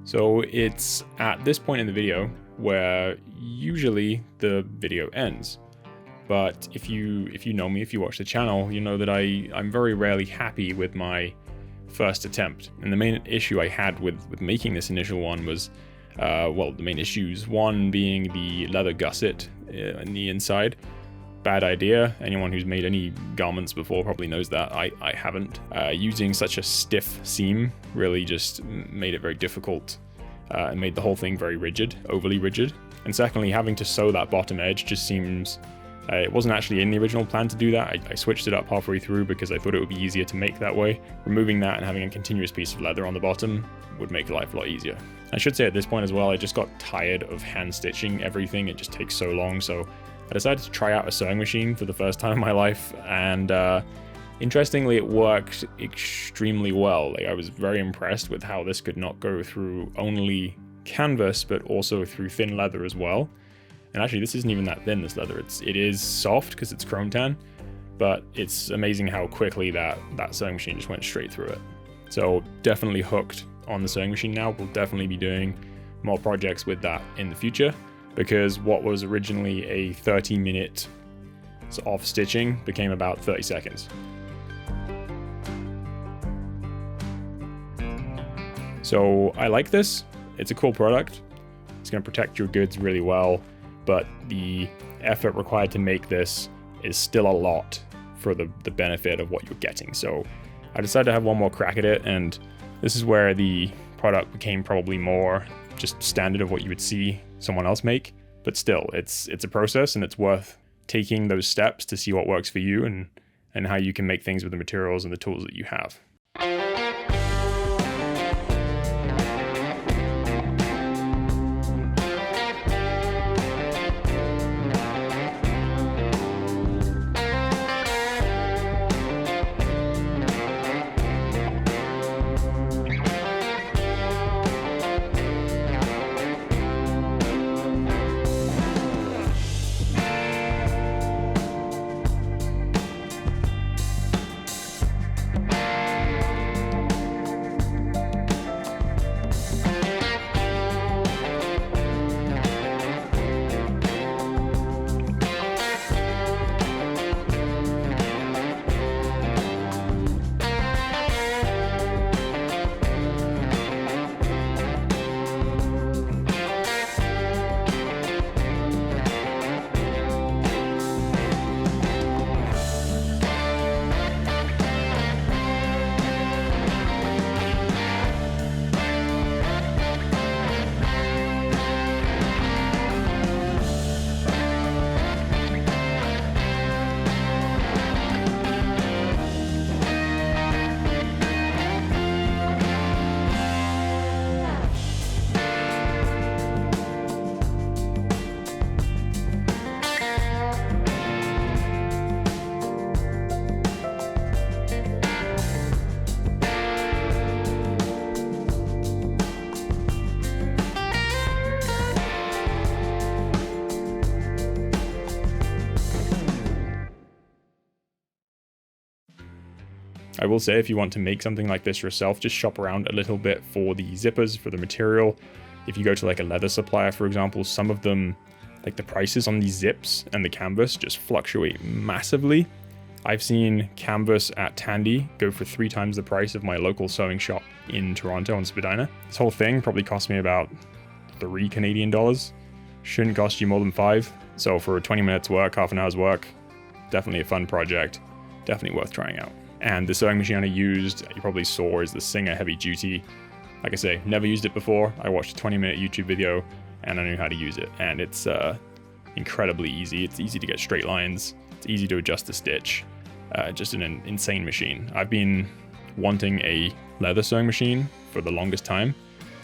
So it's at this point in the video where usually the video ends. But if you know me, if you watch the channel, you know that I'm very rarely happy with my first attempt. And the main issue I had with making this initial one was, well, the main issues, one being the leather gusset in the inside. Bad idea. Anyone who's made any garments before probably knows that. I haven't. Using such a stiff seam really just made it very difficult and made the whole thing very rigid, overly rigid. And secondly, having to sew that bottom edge just seems... it wasn't actually in the original plan to do that. I switched it up halfway through because I thought it would be easier to make that way. Removing that and having a continuous piece of leather on the bottom would make life a lot easier. I should say at this point as well, I just got tired of hand stitching everything. It just takes so long. So I decided to try out a sewing machine for the first time in my life. And interestingly, it worked extremely well. Like, I was very impressed with how this could not go through only canvas, but also through thin leather as well. And actually, this isn't even that thin, this leather. It is soft because it's chrome tan, but it's amazing how quickly that sewing machine just went straight through it. So definitely hooked on the sewing machine now. We'll definitely be doing more projects with that in the future, because what was originally a 30-minute of stitching became about 30 seconds. So I like this. It's a cool product. It's going to protect your goods really well, but the effort required to make this is still a lot for the benefit of what you're getting. So I decided to have one more crack at it, and this is where the product became probably more just standard of what you would see someone else make. But still, it's a process, and it's worth taking those steps to see what works for you and how you can make things with the materials and the tools that you have. I will say, if you want to make something like this yourself, just shop around a little bit for the zippers, for the material. If you go to like a leather supplier, for example, some of them, like the prices on these zips and the canvas just fluctuate massively. I've seen canvas at Tandy go for 3 times the price of my local sewing shop in Toronto on Spadina. This whole thing probably cost me about $3 Canadian. Shouldn't cost you more than 5. So for 20 minutes work, half an hour's work, definitely a fun project, definitely worth trying out. And the sewing machine I used, you probably saw, is the Singer Heavy Duty. Like I say, never used it before. I watched a 20-minute YouTube video and I knew how to use it. And it's incredibly easy. It's easy to get straight lines. It's easy to adjust the stitch. Just an insane machine. I've been wanting a leather sewing machine for the longest time.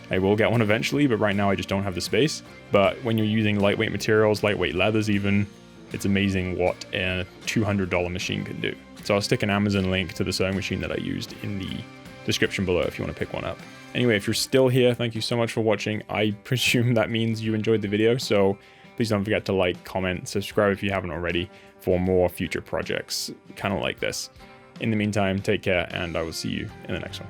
I will get one eventually, but right now I just don't have the space. But when you're using lightweight materials, lightweight leathers even, it's amazing what a $200 machine can do. So I'll stick an Amazon link to the sewing machine that I used in the description below if you want to pick one up. Anyway, if you're still here, thank you so much for watching. I presume that means you enjoyed the video, so please don't forget to like, comment, subscribe if you haven't already for more future projects kind of like this. In the meantime, take care, and I will see you in the next one.